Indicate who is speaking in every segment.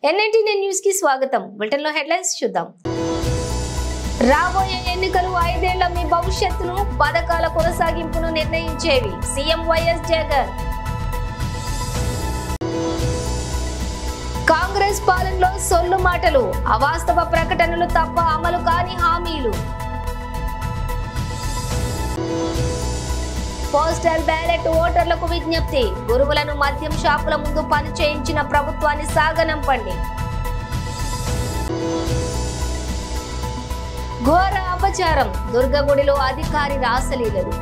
Speaker 1: N19 news కి స్వాగతం. Bulletin లో హెడ్లైన్స్ చూద్దాం. రాబోయే ఎన్నికలు 5 ఏళ్ల మీ భవిష్యత్తును పథకాల కొనసాగింపును నిర్ణయించేవి. CM YS Jagan. కాంగ్రెస్ పాలనలో సొల్లు మాటలు, అవాస్తవ ప్రకటనలు తప్ప అమలు కాని హామీలు. పోస్టల్ బ్యాలెట్ ఓటర్లకు విజ్ఞప్తి, గురువులను మద్యం షాపుల ముందు పని చేయించిన ప్రభుత్వాన్ని సాగనంపండి. ఘోర అపచారం, దుర్గగుడిలో అధికారి రాసలీలలు.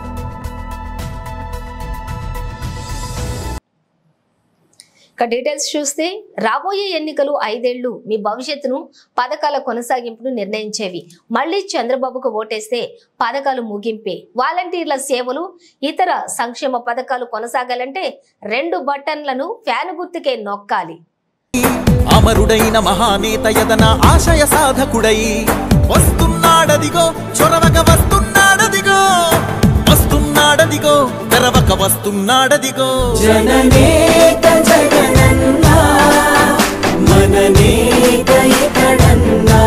Speaker 1: డీటెయిల్స్ చూస్తే రాబోయే ఎన్నికలు 5 ఏళ్లు మీ భవిష్యత్తును పథకాల కొనసాగింపును నిర్ణయించేవి. మళ్లీ చంద్రబాబుకు ఓటేస్తే పథకాలు ముగింపే. వాలంటీర్ల సేవలు, ఇతర సంక్షేమ పథకాలు కొనసాగాలంటే 2 బటన్లను ఫ్యాన్ గుర్తుకే నొక్కాలి.
Speaker 2: అమరుడైన మహానేత యదన ఆశయ సాధకుడై వస్తున్నాడదిగో, చొరవక వస్తున్నాడదిగో, వస్తున్నాడదిగో, తెరవక వస్తున్నాడదిగో. జననేత జగనన్నా, మననేత ఇతడన్నా.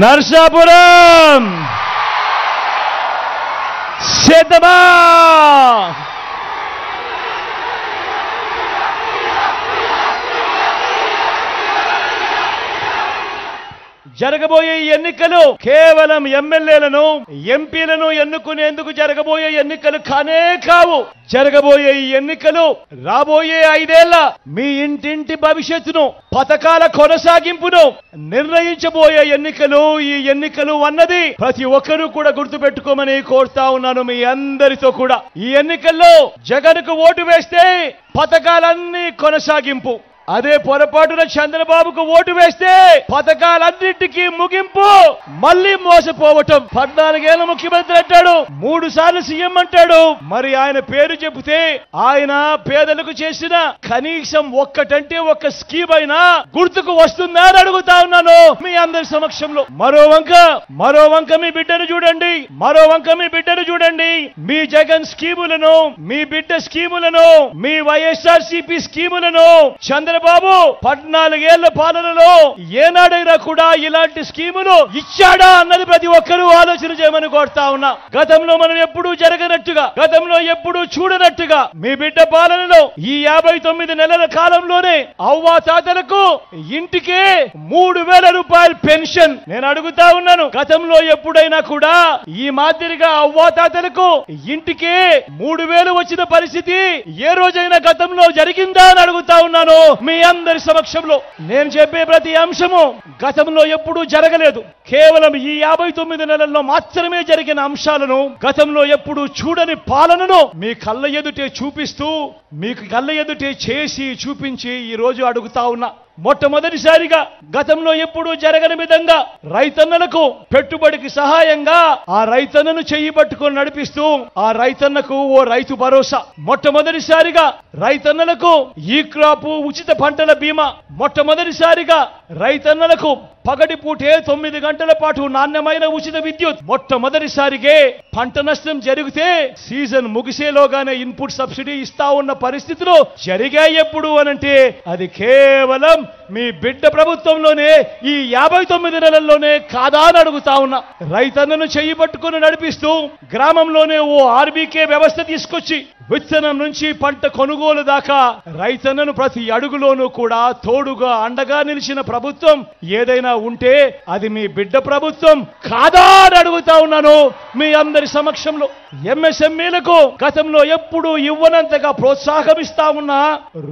Speaker 3: నర్సాపురం సిద్ధమా? జరగబోయే ఎన్నికలు కేవలం ఎమ్మెల్యేలను, ఎంపీలను ఎన్నుకునేందుకు జరగబోయే ఎన్నికలు కానే కావు. జరగబోయే ఈ ఎన్నికలు రాబోయే 5 ఏళ్ల మీ ఇంటింటి భవిష్యత్తును, పథకాల కొనసాగింపును నిర్ణయించబోయే ఎన్నికలు. ఈ ఎన్నికలు అన్నది ప్రతి ఒక్కరూ కూడా గుర్తుపెట్టుకోమని కోరుతా ఉన్నాను మీ అందరితో కూడా. ఈ ఎన్నికల్లో జగన్కు ఓటు వేస్తే పథకాలన్నీ కొనసాగింపు, అదే పొరపాటున చంద్రబాబుకు ఓటు వేస్తే పథకాలన్నింటికీ ముగింపు, మళ్లీ మోసపోవటం. 14 ఏళ్ల ముఖ్యమంత్రి అంటాడు, 3 సార్లు సీఎం అంటాడు. మరి ఆయన పేరు చెబితే ఆయన పేదలకు చేసిన కనీసం ఒక్కటంటే ఒక్క స్కీమ్ అయినా గుర్తుకు వస్తుందా అని అడుగుతా ఉన్నాను మీ అందరి సమక్షంలో. మరో వంక మీ బిడ్డను చూడండి, మరో వంక మీ బిడ్డను చూడండి. మీ జగన్ స్కీములను, మీ బిడ్డ స్కీములను, మీ వైఎస్ఆర్సీపీ స్కీములను చంద్రబాబు 14 ఏళ్ల పాలనలో ఏనాడైనా కూడా ఇలాంటి స్కీములు ఇచ్చాడా అన్నది ప్రతి ఒక్కరూ ఆలోచన చేయమని కోరుతా ఉన్నా. గతంలో మనం ఎప్పుడూ జరగనట్టుగా, గతంలో ఎప్పుడూ చూడనట్టుగా మీ బిడ్డ పాలనలో ఈ 59 నెలల కాలంలోనే అవ్వా తాతలకు ఇంటికే 3,000 రూపాయల పెన్షన్. నేను అడుగుతా ఉన్నాను, గతంలో ఎప్పుడైనా కూడా ఈ మాదిరిగా అవ్వా తాతలకు ఇంటికే 3,000 వచ్చిన పరిస్థితి ఏ రోజైనా గతంలో జరిగిందా అని అడుగుతా ఉన్నాను మీ అందరి సమక్షంలో. నేను చెప్పే ప్రతి అంశము గతంలో ఎప్పుడూ జరగలేదు. కేవలం ఈ 59 నెలల్లో మాత్రమే జరిగిన అంశాలను, గతంలో ఎప్పుడూ చూడని పాలనను మీ కళ్ళ ఎదుటే చూపిస్తూ, మీకు కళ్ళ ఎదుటే చేసి చూపించి ఈ రోజు అడుగుతా ఉన్నా. మొట్టమొదటిసారిగా గతంలో ఎప్పుడూ జరగని విధంగా రైతన్నలకు పెట్టుబడికి సహాయంగా ఆ రైతన్నను చెయ్యి పట్టుకొని నడిపిస్తూ ఆ రైతన్నకు ఓ రైతు భరోసా. మొట్టమొదటిసారిగా రైతన్నలకు ఈ క్రాపు ఉచిత పంటల బీమా. మొట్టమొదటిసారిగా రైతన్నలకు పగటిపూటే 9 గంటల పాటు నాణ్యమైన ఉచిత విద్యుత్. మొట్టమొదటిసారిగా పంట నష్టం జరిగితే సీజన్ ముగిసేలోగానే ఇన్పుట్ సబ్సిడీ ఇస్తా ఉన్న పరిస్థితులు జరిగాయి ఎప్పుడు అనంటే అది కేవలం మీ బిడ్డ ప్రభుత్వంలోనే, ఈ 59 నెలల్లోనే కాదా అని అడుగుతా ఉన్నా. రైతన్నను చెయ్యి పట్టుకుని నడిపిస్తూ గ్రామంలోనే ఓ ఆర్బీకే వ్యవస్థ తీసుకొచ్చి విత్తనం నుంచి పంట కొనుగోలు దాకా రైతన్నను ప్రతి అడుగులోనూ కూడా తోడుగా అండగా నిలిచిన ప్రభుత్వం ఏదైనా ఉంటే అది మీ బిడ్డ ప్రభుత్వం కాదా అని అడుగుతా ఉన్నాను మీ అందరి సమక్షంలో. ఎంఎస్ఎంఈలకు గతంలో ఎప్పుడూ ఇవ్వనంతగా ప్రోత్సాహమిస్తా ఉన్న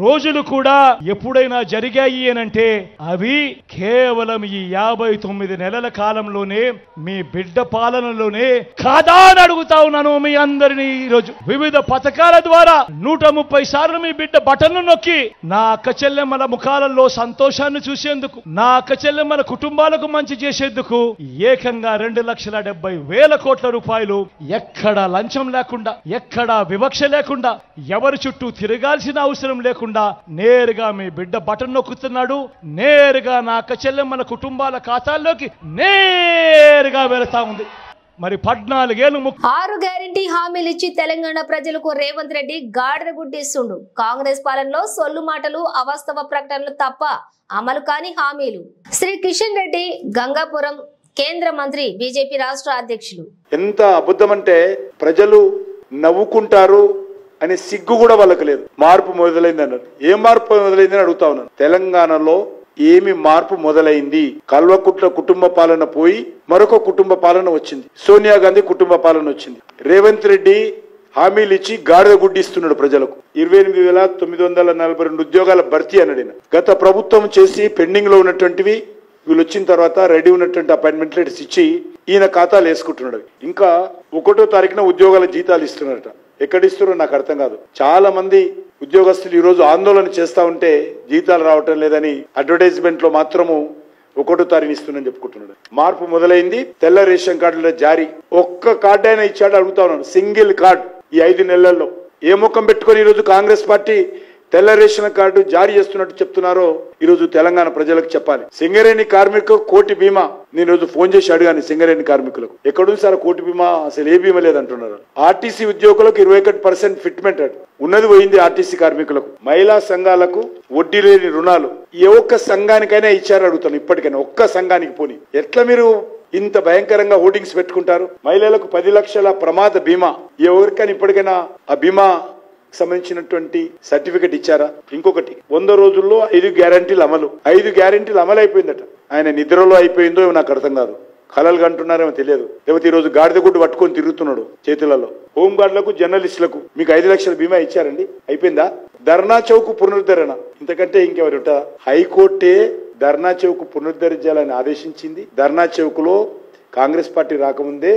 Speaker 3: రోజులు కూడా ఎప్పుడైనా జరిగాయి అనంటే అవి కేవలం ఈ 59 నెలల కాలంలోనే, మీ బిడ్డ పాలనలోనే కాదా అని అడుగుతా ఉన్నాను మీ అందరినీ. ఈరోజు వివిధ పథకాలు పథకాల ద్వారా 130 సార్లు మీ బిడ్డ బటన్ను నొక్కి నా అక్క చెల్లెమ్మల ముఖాలలో సంతోషాన్ని చూసేందుకు, నా అక్క చెల్లెమ్మల కుటుంబాలకు మంచి చేసేందుకు ఏకంగా 2,70,000 కోట్ల రూపాయలు ఎక్కడా లంచం లేకుండా, ఎక్కడా వివక్ష లేకుండా, ఎవరి చుట్టూ తిరగాల్సిన అవసరం లేకుండా నేరుగా మీ బిడ్డ బటన్ నొక్కుతున్నాడు. నేరుగా నా అక్క చెల్లెమ్మల కుటుంబాల ఖాతాల్లోకి నేరుగా వెళతా ఉంది. మరి 14 ఏళ్ళు
Speaker 1: 6 గ్యారెంటీ హామీలు ఇచ్చి తెలంగాణ ప్రజలకు రేవంత్ రెడ్డి గాడిద గుడ్డిస్తుండు. కాంగ్రెస్ పాలనలో సొల్లు మాటలు, అవాస్తవ ప్రకటనలు తప్ప అమలు కాని హామీలు. శ్రీ కిషన్ రెడ్డి గంగాపురం, కేంద్ర మంత్రి, బీజేపీ రాష్ట్ర అధ్యక్షులు.
Speaker 4: ఎంత అబద్ధం అంటే ప్రజలు నవ్వుకుంటారు అనే సిగ్గు కూడా వాళ్ళకి లేదు. మార్పు మొదలైంది అన్నారు. ఏం మార్పు మొదలైందని అడుగుతా ఉన్నాను. తెలంగాణలో ఏమి మార్పు మొదలైంది? కల్వకుట్ల కుటుంబ పాలన పోయి మరొక కుటుంబ పాలన వచ్చింది. సోనియా గాంధీ కుటుంబ పాలన వచ్చింది. రేవంత్ రెడ్డి హామీలు ఇచ్చి గాడిద గుడ్డిస్తున్నాడు ప్రజలకు. 28,942 ఉద్యోగాల భర్తీ అన్నాడు. గత ప్రభుత్వం చేసి పెండింగ్ లో ఉన్నటువంటివి వీళ్ళు వచ్చిన తర్వాత రెడీ ఉన్నటువంటి అపాయింట్మెంట్ లెటర్స్ ఇచ్చి ఈయన ఖాతాలు వేసుకుంటున్నాడు. ఇంకా 1వ తారీఖున ఉద్యోగాల జీతాలు ఇస్తున్నారట. ఎక్కడ ఇస్తున్నారో నాకు అర్థం కాదు. చాలా మంది ఉద్యోగస్తులు ఈ రోజు ఆందోళన చేస్తా ఉంటే జీతాలు రావటం లేదని అడ్వర్టైజ్మెంట్ లో మాత్రము 1వ తారీఖు ఇస్తుందని చెప్పుకుంటున్నాడు. మార్పు మొదలైంది. తెల్ల రేషన్ కార్డుల జారీ. ఒక్క కార్డు అయినా ఇచ్చాడు అడుగుతా ఉన్నాను. సింగిల్ కార్డు ఈ 5 నెలల్లో. ఏ ముఖం పెట్టుకొని ఈరోజు కాంగ్రెస్ పార్టీ తెల్ల రేషన్ కార్డు జారీ చేస్తున్నట్టు చెప్తున్నారో ఈరోజు తెలంగాణ ప్రజలకు చెప్పాలి. సింగరేణి కార్మికులకు 1 కోటి బీమా. నేను రోజు ఫోన్ చేసి అడిగాను సింగరేణి కార్మికులకు, ఎక్కడుంది సార్ 1 కోటి బీమా? అసలు ఏ బీమా లేదంటున్నారు. ఆర్టీసీ ఉద్యోగులకు 21% ఫిట్మెంట్ ఉన్నది పోయింది. ఆర్టీసీ కార్మికులకు, మహిళా సంఘాలకు వడ్డీ లేని రుణాలు ఏ ఒక్క సంఘానికైనా ఇచ్చారు అడుగుతాను. ఇప్పటికైనా ఒక్క సంఘానికి పోని. ఎట్లా మీరు ఇంత భయంకరంగా హోర్డింగ్స్ పెట్టుకుంటారు? మహిళలకు 10 లక్షల ప్రమాద బీమా ఎవరికైనా ఇప్పటికైనా ఆ బీమా సంబంధించినటువంటి సర్టిఫికెట్ ఇచ్చారా? ఇంకొకటి 100 రోజుల్లో 5 గ్యారంటీలు అమలు. 5 గ్యారంటీలు అమలు అయిపోయిందట. ఆయన నిద్రలో అయిపోయిందో నాకు అర్థం కాదు. కలలు కంటున్నారేమో తెలియదు. లేకపోతే ఈ రోజు గాడిద గుడ్డు పట్టుకొని తిరుగుతున్నాడు చేతులలో. హోంగార్డులకు, జర్నలిస్టులకు మీకు 5 లక్షల బీమా ఇచ్చారండి. అయిపోయిందా? ధర్నా చౌక్ పునరుద్ధరణ. ఇంతకంటే ఇంకెవరుంటా? హైకోర్టే ధర్నా చౌక్ పునరుద్ధరించాలని ఆదేశించింది. ధర్నా చౌక్ లో కాంగ్రెస్ పార్టీ రాకముందే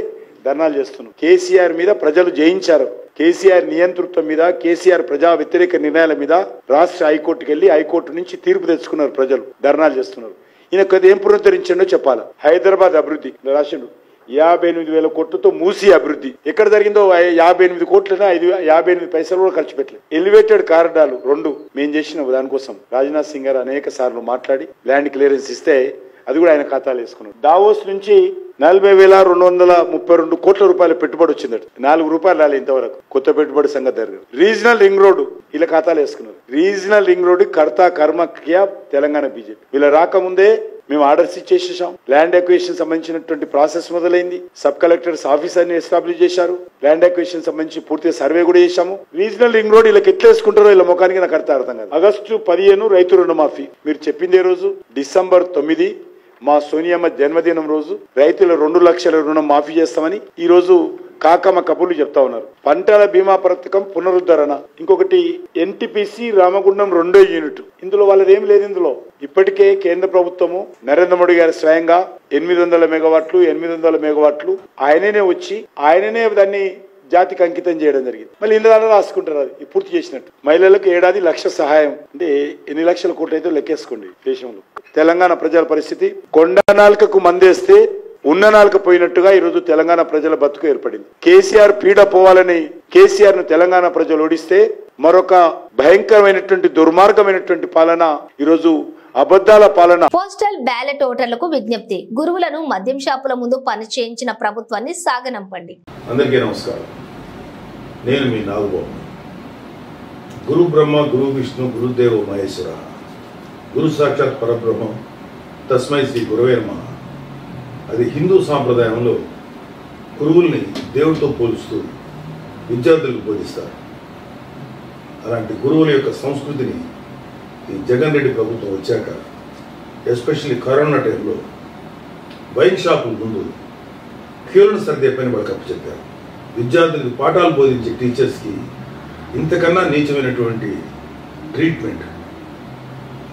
Speaker 4: ధర్నాలు చేస్తున్నాం. కేసీఆర్ మీద ప్రజలు జయించారు. కేసీఆర్ నియంతృత్వం మీద, కేసీఆర్ ప్రజా వ్యతిరేక నిర్ణయాల మీద రాష్ట్ర హైకోర్టుకి వెళ్లి హైకోర్టు నుంచి తీర్పు తెచ్చుకున్నారు. ప్రజలు ధర్నాలు చేస్తున్నారు. ఈయన కొద్ది ఏం పునరుద్ధరించిండో చెప్పాలి. హైదరాబాద్ అభివృద్ధి రాసిండు. 58,000 కోట్లతో మూసి అభివృద్ధి. ఎక్కడ జరిగిందో 58 కోట్లైనా 58 పైసలు కూడా ఖర్చు పెట్టలేదు. ఎలివేటెడ్ కారిడార్లు 2 మేము చేసిన దానికోసం రాజ్నాథ్ సింగ్ గారు అనేక సార్లు మాట్లాడి ల్యాండ్ క్లియరెన్స్ ఇస్తే అది కూడా ఆయన ఖాతాలు వేసుకున్నారు. దావోస్ నుంచి 40,232 కోట్ల రూపాయల పెట్టుబడి వచ్చిందట. 4 రూపాయలు రాలే ఇంతవరకు. కొత్త పెట్టుబడి సంగతి జరగదు. రీజనల్ రింగ్ రోడ్డు ఇలా ఖాతాలు వేసుకున్నారు. రీజనల్ రింగ్ రోడ్డు కర్తా కర్మ క్యా తెలంగాణ బీజేపీ. వీళ్ళ రాకముందే మేము ఆర్డర్స్ ఇచ్చేసేసాం. ల్యాండ్ అక్విజిషన్ సంబంధించినటువంటి ప్రాసెస్ మొదలైంది. సబ్ కలెక్టర్స్ ఆఫీసర్ని ఎస్టాబ్లిష్ చేశారు. ల్యాండ్ అక్విజిషన్ సంబంధించి పూర్తిగా సర్వే కూడా చేశాము. రీజనల్ రింగ్ రోడ్ ఇలా ఎట్లా వేసుకుంటారో ఇలా ముఖానికి నాకు అర్థం కాదు. ఆగస్టు 15 రైతు రుణమాఫీ. మీరు చెప్పింది ఏ రోజు? డిసెంబర్ 9 మా సోనియమ్మ జన్మదినం రోజు రైతుల 2 లక్షల రుణం మాఫీ చేస్తామని ఈ రోజు కాకమ్మ కబుర్లు చెప్తా ఉన్నారు. పంటల బీమా పథకం పునరుద్ధరణ. ఇంకొకటి ఎన్టీపీసీ రామగుండం 2వ యూనిట్. ఇందులో వాళ్ళది ఏం లేదు. ఇందులో ఇప్పటికే కేంద్ర ప్రభుత్వము నరేంద్ర మోడీ గారి స్వయంగా 800 మెగావాట్లు 800 మెగావాట్లు ఆయననే వచ్చి ఆయననే దాన్ని జాతికి అంకితం చేయడం జరిగింది. మళ్ళీ ఇందులో రాసుకుంటారు అది పూర్తి చేసినట్టు. మహిళలకు ఏడాది 1,00,000 సహాయం. అంటే ఎన్ని లక్షల కోట్లు అయితే లెక్కేసుకోండి. దేశంలో తెలంగాణ ప్రజల పరిస్థితి కొండ నాలుకకు మందేస్తే ఉన్న నాలుక పోయినట్టుగా ఈ రోజు తెలంగాణ ప్రజల బతుకు ఏర్పడింది. కేసీఆర్ పీడ పోవాలని కేసీఆర్ ను తెలంగాణ ప్రజలు ఓడిస్తే మరొక భయంకరమైనటువంటి దుర్మార్గమైనటువంటి పాలన ఈరోజు అబద్ధాల పాలన.
Speaker 1: పోస్టల్ బ్యాలెట్ ఓటర్లకు విజ్ఞప్తి. గురువులను మద్యం షాపుల ముందు పని చేయించిన ప్రభుత్వాన్ని సాగనంపండి.
Speaker 5: అందరికీ నమస్కారం. నేను మీ నాగబాబు. గురు బ్రహ్మ, గురు విష్ణు, గురుదేవ మహేశ్వర, గురు సాక్షాత్ పరబ్రహ్మం, తస్మై శ్రీ గురవే నమః. అది హిందూ సాంప్రదాయంలో గురువుల్ని దేవుడితో పోలుస్తూ విద్యార్థులకు బోధిస్తారు. అలాంటి గురువుల యొక్క సంస్కృతిని ఈ జగన్ రెడ్డి ప్రభుత్వం వచ్చాక, ఎస్పెషల్లీ కరోనా టైంలో వైన్ షాపుల ముందు క్యూలను సర్దే పని వాళ్ళకి అప్పచెప్పారు. విద్యార్థులకు పాఠాలు బోధించే టీచర్స్కి ఇంతకన్నా నీచమైనటువంటి ట్రీట్మెంట్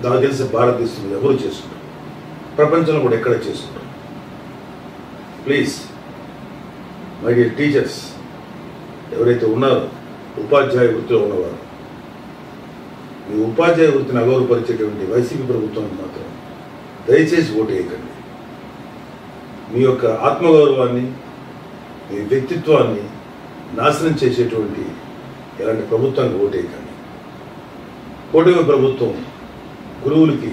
Speaker 5: నాకు తెలిసి భారతదేశంలో ఎవరు చేసుకుంటారు, ప్రపంచంలో కూడా ఎక్కడ చేసుకుంటారు. ప్లీజ్ మై డియర్ టీచర్స్ ఎవరైతే ఉన్నారో ఉపాధ్యాయ వృత్తిలో ఉన్నవారు మీ ఉపాధ్యాయ వృత్తిని అగౌరవపరిచేటువంటి వైసీపీ ప్రభుత్వాన్ని మాత్రం దయచేసి ఓటు వేయకండి. మీ యొక్క ఆత్మగౌరవాన్ని మీ వ్యక్తిత్వాన్ని నాశనం చేసేటువంటి ఇలాంటి ప్రభుత్వానికి ఓటు వేయకండి. కూటమి ప్రభుత్వం గురువులకి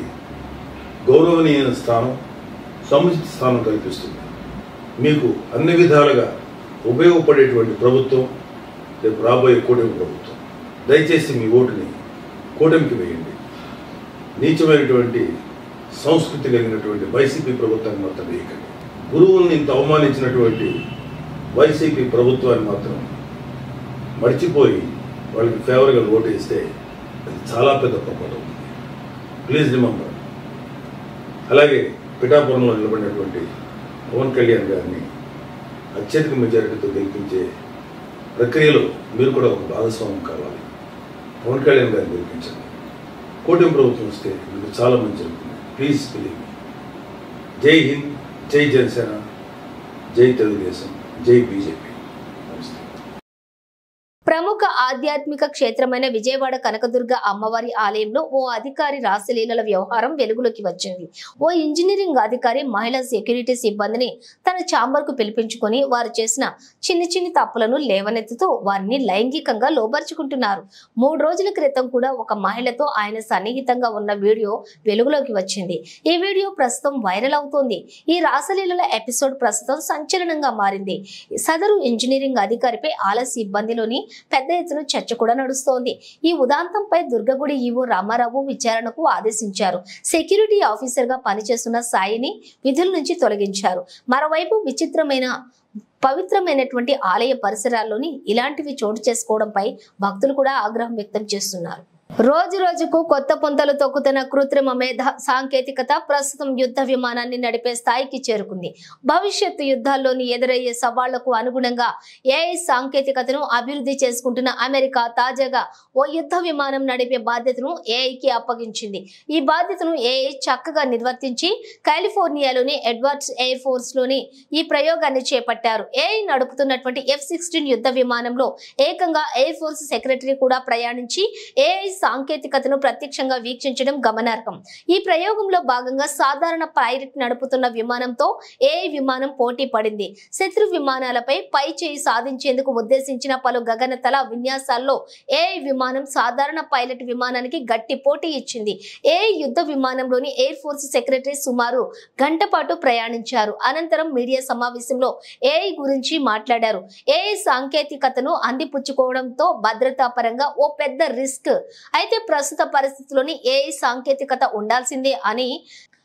Speaker 5: గౌరవనీయ స్థానం, సముచిత స్థానం కల్పిస్తుంది. మీకు అన్ని విధాలుగా ఉపయోగపడేటువంటి ప్రభుత్వం రేపు రాబోయే కూటమి ప్రభుత్వం. దయచేసి మీ ఓటుని కూటమికి వేయండి. నీచమైనటువంటి సంస్కృతి కలిగినటువంటి వైసీపీ ప్రభుత్వాన్ని మాత్రం వేయకండి. గురువుల్ని ఇంత అవమానించినటువంటి వైసీపీ ప్రభుత్వాన్ని మాత్రం మర్చిపోయి వాళ్ళకి ఫేవర్గా ఓటు వేస్తే అది చాలా పెద్ద పొరపాటు ఉంది. Please remember. అలాగే పిఠాపురంలో నిలబడినటువంటి పవన్ కళ్యాణ్ గారిని అత్యధిక మెజారిటీతో గెలిపించే ప్రక్రియలో మీరు కూడా ఒక భాగస్వామ్యం కావాలి. పవన్ కళ్యాణ్ గారిని గెలిపించండి. కూటమి ప్రభుత్వం వస్తే మీకు చాలా మంచి జరుగుతుంది. Please believe me. జై హింద్, జై జనసేన, జై తెలుగుదేశం, జై బీజేపీ.
Speaker 1: ప్రముఖ ఆధ్యాత్మిక క్షేత్రమైన విజయవాడ కనకదుర్గ అమ్మవారి ఆలయంలో ఓ అధికారి రాసలీలల వ్యవహారం వెలుగులోకి వచ్చింది. ఓ ఇంజనీరింగ్ అధికారి మహిళా సెక్యూరిటీ సిబ్బందిని తన ఛాంబర్ కు పిలిపించుకొని వారు చేసిన చిన్ని తప్పులను లేవనెత్తుతూ వారిని లైంగికంగా లోబర్చుకుంటున్నారు. 3 రోజుల క్రితం కూడా ఒక మహిళతో ఆయన సన్నిహితంగా ఉన్న వీడియో వెలుగులోకి వచ్చింది. ఈ వీడియో ప్రస్తుతం వైరల్ అవుతోంది. ఈ రాసలీలల ఎపిసోడ్ ప్రస్తుతం సంచలనంగా మారింది. సదరు ఇంజనీరింగ్ అధికారిపై ఆలయ సిబ్బందిలోని పెద్ద ఎత్తున చర్చ కూడా నడుస్తోంది. ఈ ఉదాంతంపై దుర్గగుడి ఈవో రామారావు విచారణకు ఆదేశించారు. సెక్యూరిటీ ఆఫీసర్ గా పనిచేస్తున్న సాయిని విధుల నుంచి తొలగించారు. మరోవైపు పవిత్రమైనటువంటి ఆలయ పరిసరాల్లోని ఇలాంటివి చోటు చేసుకోవడంపై భక్తులు కూడా ఆగ్రహం వ్యక్తం చేస్తున్నారు. రోజు రోజుకు కొత్త పుంతలు తొక్కుతున్న కృత్రిమ మేధ సాంకేతికత ప్రస్తుతం యుద్ధ విమానాన్ని నడిపే స్థాయికి చేరుకుంది. భవిష్యత్తు యుద్ధాల్లోని ఎదురయ్యే సవాళ్లకు అనుగుణంగా ఏఐ సాంకేతికతను అభివృద్ధి చేసుకుంటున్న అమెరికా తాజాగా ఓ యుద్ధ విమానం నడిపే బాధ్యతను ఏఐకి అప్పగించింది. ఈ బాధ్యతను ఏఐ చక్కగా నిర్వర్తించి కాలిఫోర్నియాలోని ఎడ్వర్డ్స్ ఎయిర్ ఫోర్స్ లోని ఈ ప్రయోగాన్ని చేపట్టారు. ఏఐ నడుపుతున్నటువంటి F-16 యుద్ధ విమానంలో ఏకంగా ఎయిర్ ఫోర్స్ సెక్రటరీ కూడా ప్రయాణించి ఏఐ సాంకేతికతను ప్రత్యక్షంగా వీక్షించడం గమనార్హం. ఈ ప్రయోగంలో భాగంగా సాధారణ పైలట్ నడుపుతున్న విమానంతో ఏఐ విమానం పోటీ పడింది. శత్రు విమానాలపై పై చేయి సాధించేందుకు ఉద్దేశించిన పలు గగనతల విన్యాసాల్లో ఏఐ విమానం సాధారణ పైలట్ విమానానికి గట్టి పోటీ ఇచ్చింది. ఏఐ యుద్ధ విమానంలోని ఎయిర్ ఫోర్స్ సెక్రటరీ సుమారు గంట పాటు ప్రయాణించారు. అనంతరం మీడియా సమావేశంలో ఏఐ గురించి మాట్లాడారు. ఏఐ సాంకేతికతను అందిపుచ్చుకోవడంతో భద్రతా పరంగా ఓ పెద్ద రిస్క్. అయితే ప్రస్తుత పరిస్థితుల్లోని ఏఐ సాంకేతికత ఉండాల్సిందే అని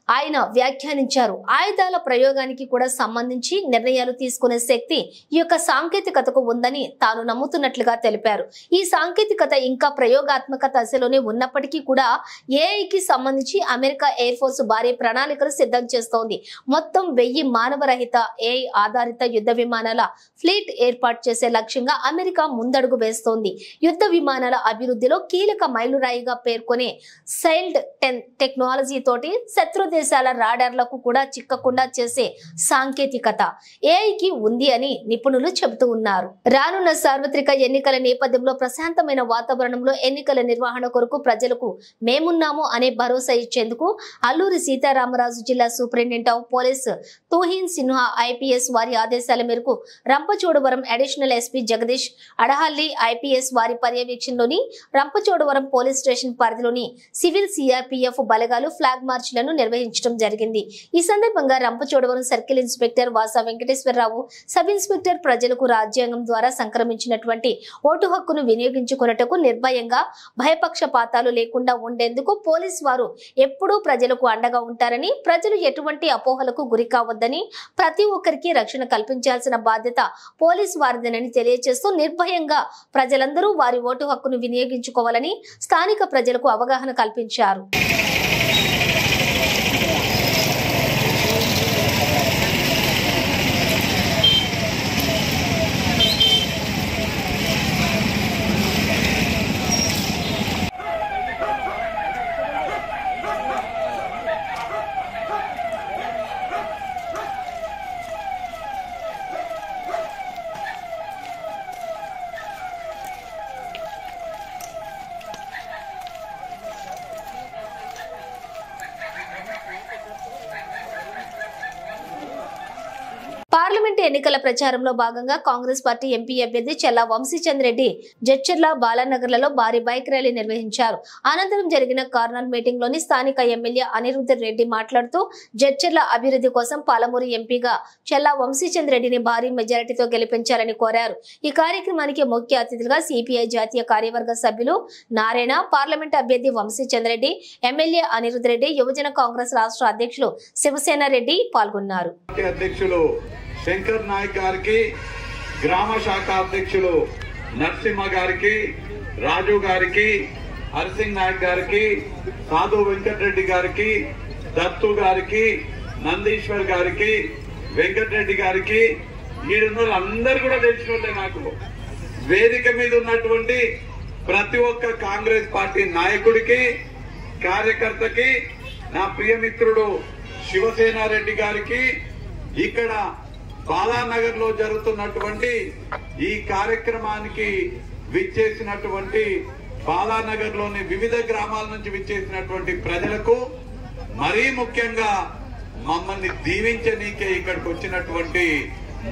Speaker 1: ఆయన వ్యాఖ్యానించారు. ఆయుధాల ప్రయోగానికి కూడా సంబంధించి నిర్ణయాలు తీసుకునే శక్తి ఈ యొక్క సాంకేతికతకు ఉందని తాను నమ్ముతున్నట్లుగా తెలిపారు. ఈ సాంకేతికత ఇంకా ప్రయోగాత్మక దశలోనే ఉన్నప్పటికీ కూడా ఏఐకి సంబంధించి అమెరికా ఎయిర్ ఫోర్స్ భారీ ప్రణాళికలు సిద్ధం చేస్తోంది. మొత్తం 1000 మానవరహిత ఏఐ ఆధారిత యుద్ధ విమానాల ఫ్లీట్ ఏర్పాటు చేసే లక్ష్యంగా అమెరికా ముందడుగు వేస్తోంది. యుద్ధ విమానాల అభివృద్ధిలో కీలక మైలురాయిగా పేర్కొనే సైల్డ్ టెక్నాలజీ తోటి శత్రు దేశాల రాడార్లకు కూడా చిక్కకుండా చేసే సాంకేతికత ఏఐకి ఉంది అని నిపుణులు చెబుతూ ఉన్నారు. రానున్న సార్వత్రిక ఎన్నికల నేపథ్యంలో ప్రశాంతమైన వాతావరణంలో ఎన్నికల నిర్వహణ కొరకు ప్రజలకు మేమున్నాము అనే భరోసా ఇచ్చేందుకు అల్లూరి సీతారామరాజు జిల్లా superintendent of police Tuhin Sinha IPS వారి ఆదేశాల మేరకు Rampachodavaram additional SP Jagadeesh Adahalli IPS వారి పర్యవేక్షణలోని రంపచోడవరం పోలీస్ స్టేషన్ పరిధిలోని సివిల్ సిఆర్పీఎఫ్ బలగాలు ఫ్లాగ్ మార్చ్లను నిర్వహించడం జరిగింది. ఈ సందర్భంగా Rampachodavaram circle inspector Vasa Venkateswararao, sub inspector ప్రజలకు రాజ్యాంగం ద్వారా సంక్రమించినటువంటి ఓటు హక్కును వినియోగించుకున్నటకు నిర్భయంగా భయపక్షపాతాలు లేకుండా ఉండేందుకు పోలీస్ వారు ఎప్పుడూ ప్రజలకు అండగా ఉంటారని, ప్రజలు ఎటువంటి అపోహలకు గురి కావద్దని, ప్రతి ఒక్కరికి రక్షణ కల్పించాల్సిన బాధ్యత పోలీస్ వారిదేనని తెలియజేస్తూ నిర్భయంగా ప్రజలందరూ వారి ఓటు హక్కును వినియోగించుకోవాలని స్థానిక ప్రజలకు అవగాహన కల్పించారు. పార్లమెంటు ఎన్నికల ప్రచారంలో భాగంగా కాంగ్రెస్ పార్టీ ఎంపీ అభ్యర్థి చెల్లా వంశీచంద్ రెడ్డి జడ్చర్ల బాలానగర్లలో భారీ బైక్ ర్యాలీ నిర్వహించారు. అనంతరం జరిగిన కార్నర్ మీటింగ్ లోని స్థానిక ఎమ్మెల్యే అనిరుద్ధ రెడ్డి మాట్లాడుతూ జడ్చర్ల అభివృద్ధి కోసం పాలమూరు ఎంపీగా చెల్లా వంశీచంద్ రెడ్డిని భారీ మెజారిటీతో గెలిపించాలని కోరారు. ఈ కార్యక్రమానికి ముఖ్య అతిథులుగా సిపిఐ జాతీయ కార్యవర్గ సభ్యులు నారాయణ, పార్లమెంట్ అభ్యర్థి వంశీచంద్ రెడ్డి, ఎమ్మెల్యే అనిరుద్ధ రెడ్డి, యువజన కాంగ్రెస్ రాష్ట్ర అధ్యక్షులు శివసేన రెడ్డి పాల్గొన్నారు.
Speaker 6: అధ్యక్షులు శంకర్ నాయక్ గారికి, గ్రామ శాఖ అధ్యక్షులు నరసింహ గారికి, రాజు గారికి, హరిసింగ్ నాయక్ గారికి, సాధు వెంకటరెడ్డి గారికి, దత్తు గారికి, నందీశ్వర్ గారికి, వెంకటరెడ్డి గారికి, ఈడున్న అందరు కూడా తెలిసినట్లే. నాకు వేదిక మీద ఉన్నటువంటి ప్రతి ఒక్క కాంగ్రెస్ పార్టీ నాయకుడికి, కార్యకర్తకి, నా ప్రియమిత్రుడు శివసేన రెడ్డి గారికి, ఇక్కడ బాలానగర్ లో జరుగుతున్నటువంటి ఈ కార్యక్రమానికి విచ్చేసినటువంటి బాలానగర్ లోని వివిధ గ్రామాల నుంచి విచ్చేసినటువంటి ప్రజలకు, మరీ ముఖ్యంగా మమ్మల్ని దీవించనీకే ఇక్కడికి వచ్చినటువంటి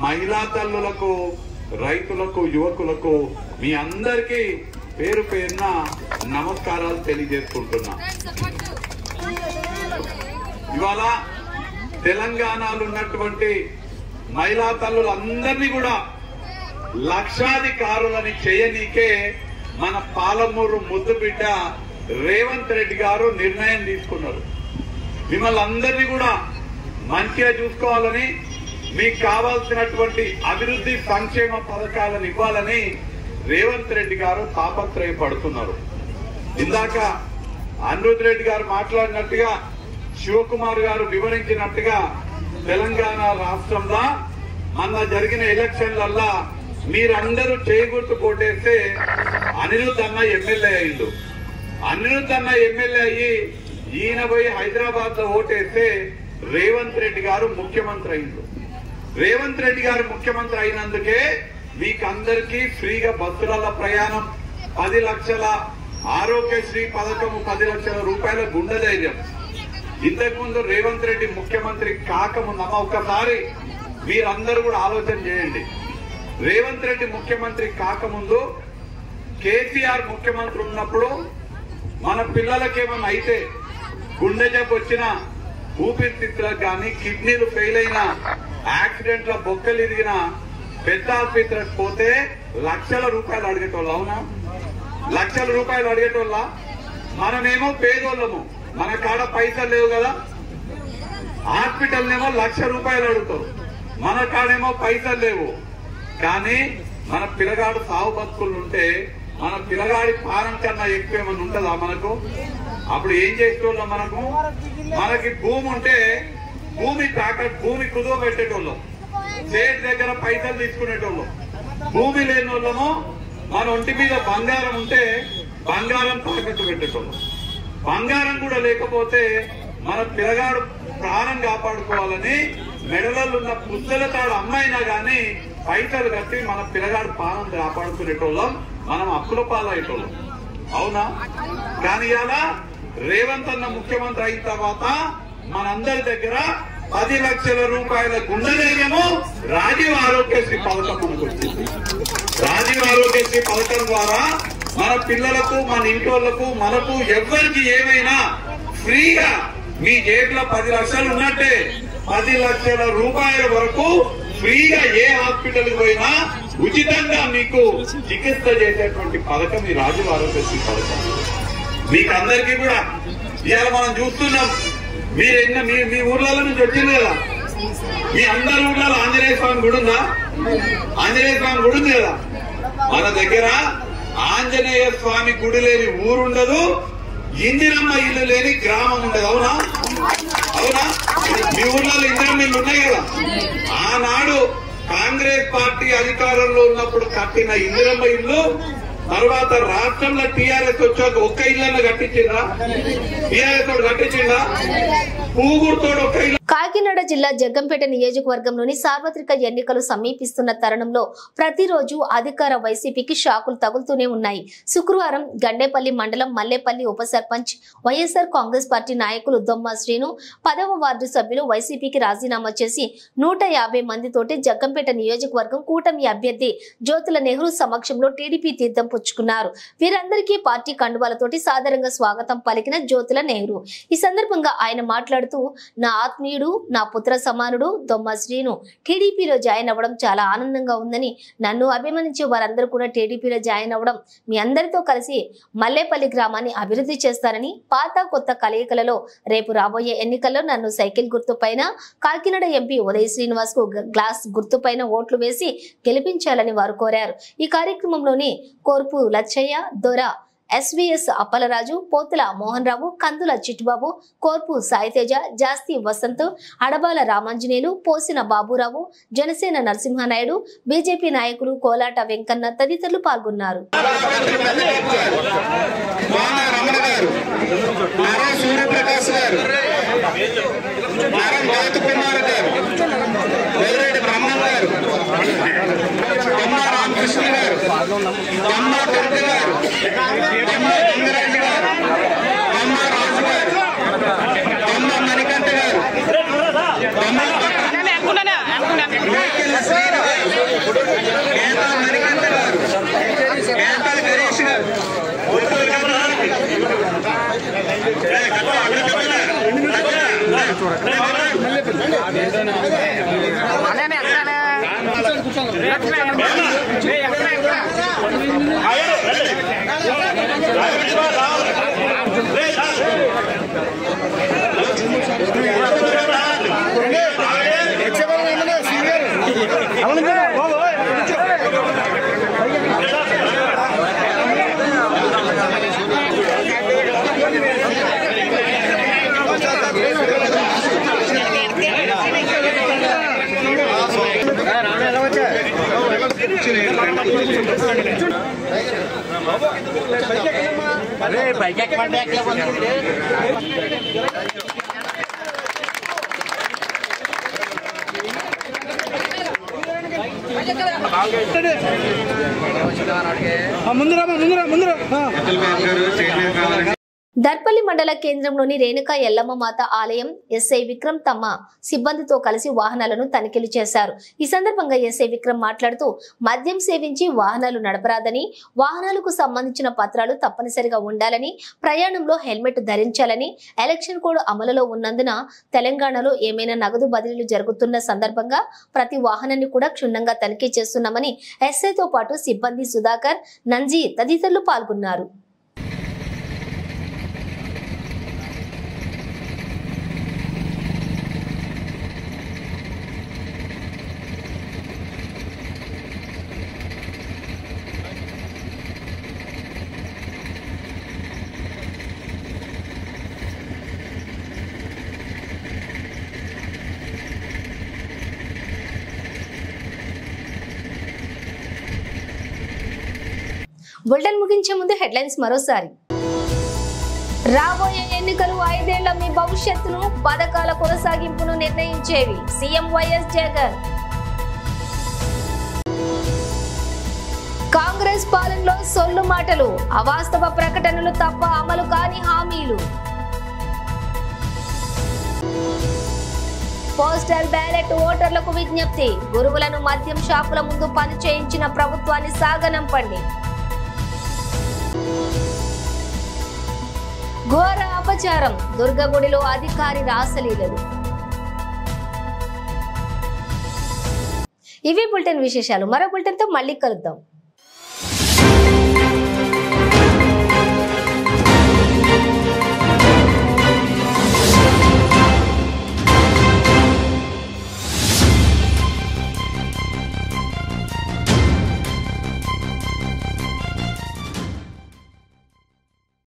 Speaker 6: మహిళా తల్లులకు, రైతులకు, యువకులకు మీ అందరికీ పేరు పేరున నమస్కారాలు తెలియజేసుకుంటున్నా. ఇవాళ తెలంగాణలో ఉన్నటువంటి మహిళా తల్లులందరినీ కూడా లక్షాధికారులని చేయనీకే మన పాలమూరు ముద్దు బిడ్డ రేవంత్ రెడ్డి గారు నిర్ణయం తీసుకున్నారు. మిమ్మల్ని అందరినీ కూడా మంచిగా చూసుకోవాలని, మీకు కావాల్సినటువంటి అభివృద్ధి సంక్షేమ పథకాలను ఇవ్వాలని రేవంత్ రెడ్డి గారు తాపత్రయపడుతున్నారు. ఇందాక అనిరుద్ధ్ రెడ్డి గారు మాట్లాడినట్టుగా, శివకుమార్ గారు వివరించినట్టుగా, తెలంగాణ రాష్ట్రంలో మొన్న జరిగిన ఎలక్షన్లల్లా మీరందరూ చేయగుర్తు కోటేస్తే అనిరుద్ధ్ అన్న ఎమ్మెల్యే అయ్యిండు. అనిరుద్ధ్ అన్న ఎమ్మెల్యే అయ్యి ఈయన పోయి హైదరాబాద్ లో ఓటేస్తే రేవంత్ రెడ్డి గారు ముఖ్యమంత్రి అయ్యిండు. రేవంత్ రెడ్డి గారు ముఖ్యమంత్రి అయినందుకే మీకందరికీ ఫ్రీగా బస్సులలో ప్రయాణం, 10 లక్షల ఆరోగ్యశ్రీ పథకము, 10 లక్షల రూపాయల గుండె ధైర్యం. ఇంతకుముందు రేవంత్ రెడ్డి ముఖ్యమంత్రి కాకముందమ్మ ఒక్కసారి మీరందరూ కూడా ఆలోచన చేయండి. రేవంత్ రెడ్డి ముఖ్యమంత్రి కాకముందు కేసీఆర్ ముఖ్యమంత్రి ఉన్నప్పుడు మన పిల్లలకేమన్నా అయితే, గుండె జబ్బు వచ్చిన, ఊపిరితిత్తులకు కానీ కిడ్నీలు ఫెయిల్ అయిన, యాక్సిడెంట్ల బొక్కలు ఇరిగిన పెద్ద ఆసుపత్రికి పోతే లక్షల రూపాయలు అడిగేటోళ్ళు. అవునా? లక్షల రూపాయలు అడిగేటోళ్ళ. మనమేమో పేదోళ్ళము, మన కాడ పైసలు లేవు కదా. హాస్పిటల్ ఏమో 1,00,000 రూపాయలు అడుగుతారు, మన కాడేమో పైసలు లేవు. కానీ మన పిల్లగాడు సాగు బతుకులు ఉంటే మన పిల్లగాడి పానం కన్నా ఎక్కువ ఏమన్నా ఉంటుందా మనకు? అప్పుడు ఏం చేసేటోళ్ళం? మనకి భూమి ఉంటే భూమి కుదువ పెట్టేటోళ్ళం, స్టేట్ దగ్గర పైసలు తీసుకునేటోళ్ళం. భూమి లేని వాళ్ళము మన ఒంటి మీద బంగారం ఉంటే బంగారం తాకట్టు పెట్టేటోళ్ళం. బంగారం కూడా లేకపోతే మన పిల్లగాడు ప్రాణం కాపాడుకోవాలని మెడలలో ఉన్న పుస్తల తాడు అమ్మాయినా గాని పైసలు కట్టి మన పిల్లగాడు ప్రాణం కాపాడుకునేటోళ్ళం. మనం అప్పుల పాలయ్యేటోళ్ళం. అవునా? కానీ ఇలా రేవంత్ అన్న ముఖ్యమంత్రి అయిన తర్వాత మనందరి దగ్గర 10 లక్షల రూపాయల గుండె ధైర్యము రాజీవ్ ఆరోగ్యశ్రీ పథకం మనకు వచ్చింది. రాజీవ్ ఆరోగ్యశ్రీ పథకం ద్వారా మన పిల్లలకు, మన ఇంట్లోళ్లకు, మనకు ఎవరికి ఏమైనా ఫ్రీగా, మీ జేబులో 10 లక్షలు ఉన్నట్టే 10 లక్షల రూపాయల వరకు ఫ్రీగా ఏ హాస్పిటల్ పోయినా ఉచితంగా మీకు చికిత్స చేసేటువంటి పథకం ఈ రాజీవ్ ఆరోగ్యశ్రీ పథకం. మీకు అందరికీ కూడా ఇవాళ మనం చూస్తున్నాం. మీ ఊర్లలో నుంచి వచ్చింది కదా, మీ అందరి ఊర్లలో ఆంజనేయ స్వామి గుడి ఉందా? ఆంజనేయ స్వామి గుడి ఉంది కదా. మన దగ్గర ఆంజనేయ స్వామి గుడి లేని ఊరుండదు, ఇందిరమ్మ ఇల్లు లేని గ్రామం ఉండదు. అవునా? అవునా? మీ ఊర్లలో ఇందిరమ్మ ఇల్లు ఉన్నాయి కదా. ఆనాడు కాంగ్రెస్ పార్టీ అధికారంలో ఉన్నప్పుడు కట్టిన ఇందిరమ్మ ఇల్లు తర్వాత రాష్ట్రంలో టీఆర్ఎస్ వచ్చాక ఒక్క ఇళ్ళన్న కట్టించిందా? టీఆర్ఎస్ తోడు కట్టించిందా? పూగుడుతోడు ఒక్క ఇల్లు.
Speaker 1: కాకినాడ కాకినాడ జిల్లా జగ్గంపేట నియోజకవర్గంలోని సార్వత్రిక ఎన్నికలు సమీపిస్తున్న తరుణంలో ప్రతిరోజు అధికార వైసీపీకి షాకులు తగులుతూనే ఉన్నాయి. శుక్రవారం గండేపల్లి మండలం మల్లేపల్లి ఉప సర్పంచ్ వైఎస్ఆర్ కాంగ్రెస్ పార్టీ నాయకులు దొమ్మ శ్రీను 10వ వార్డు సభ్యులు వైసీపీకి రాజీనామా చేసి 150 మందితోటి జగ్గంపేట నియోజకవర్గం కూటమి అభ్యర్థి జ్యోతుల నెహ్రూ సమక్షంలో టీడీపీ తీర్థం పుచ్చుకున్నారు. వీరందరికీ పార్టీ కండువాలతోటి సాదరంగా స్వాగతం పలికిన జ్యోతుల నెహ్రూ. ఈ సందర్భంగా ఆయన మాట్లాడుతూ, నా ఆత్మీయుడు, నా పుత్ర సమానుడు దొమ్మ శ్రీను టీడీపీలో జాయిన్ అవ్వడం చాలా ఆనందంగా ఉందని, నన్ను అభిమానించే వారందరూ కూడా టీడీపీలో జాయిన్ అవ్వడం, మీ అందరితో కలిసి మల్లేపల్లి గ్రామాన్ని అభివృద్ధి చేస్తానని, పాత కొత్త కలయికలలో రేపు రాబోయే ఎన్నికల్లో నన్ను సైకిల్ గుర్తుపైన, కాకినాడ ఎంపీ ఉదయ్ శ్రీనివాస్ కు గ్లాస్ గుర్తుపైన ఓట్లు వేసి గెలిపించాలని వారు కోరారు. ఈ కార్యక్రమంలోని కోర్పు లచ్చయ్య, దొర ఎస్వీఎస్ అప్పలరాజు, పోతుల మోహన్ రావు, కందుల చిట్టుబాబు, కోర్పు సాయితేజ, జాస్తి వసంత్, అడబాల రామాంజనేయులు, పోసిన బాబురావు, జనసేన నరసింహనాయుడు, బీజేపీ నాయకులు కోలాట వెంకన్న తదితరులు పాల్గొన్నారు. దర్పల్లి మండల కేంద్రంలోని రేణుకా ఎల్లమ్మ మాత ఆలయం ఎస్ఐ విక్రమ్ తమ సిబ్బందితో కలిసి వాహనాలను తనిఖీలు చేశారు. ఈ సందర్భంగా ఎస్ఐ విక్రమ్ మాట్లాడుతూ, మద్యం సేవించి వాహనాలు నడపరాదని, వాహనాలకు సంబంధించిన పత్రాలు తప్పనిసరిగా ఉండాలని, ప్రయాణంలో హెల్మెట్ ధరించాలని, ఎలక్షన్ కోడ్ అమలులో ఉన్నందున తెలంగాణలో ఏమైనా నగదు బదిలీలు జరుగుతున్న సందర్భంగా ప్రతి వాహనాన్ని కూడా క్షుణ్ణంగా తనిఖీ చేస్తున్నామని ఎస్ఐతో పాటు సిబ్బంది సుధాకర్, నంజీ తదితరులు పాల్గొన్నారు. బులెటిన్ ముగించే ముందు హెడ్లైన్స్ మరోసారి. రాబోయే ఎన్నికలు 5 ఏళ్ల మీ భవిష్యత్తును, పథకాల కొనసాగింపును నిర్ణయించేవి సీఎం వైఎస్ జగన్. కాంగ్రెస్ పాలనలో సొల్లు మాటలు, అవాస్తవ ప్రకటనలు తప్ప అమలు కాని హామీలు. పోస్టల్ బ్యాలెట్ ఓటర్లకు విజ్ఞప్తి, గురువులను మద్యం షాపుల ముందు పని చేయించిన ప్రభుత్వాన్ని సాగనంపండి. ఘోర అపచారం, దుర్గగుడిలో అధికారి రాసలీలలు. ఇవి బులెటిన్ విశేషాలు. మరో బులెటిన్తో మళ్ళీ కలుద్దాం.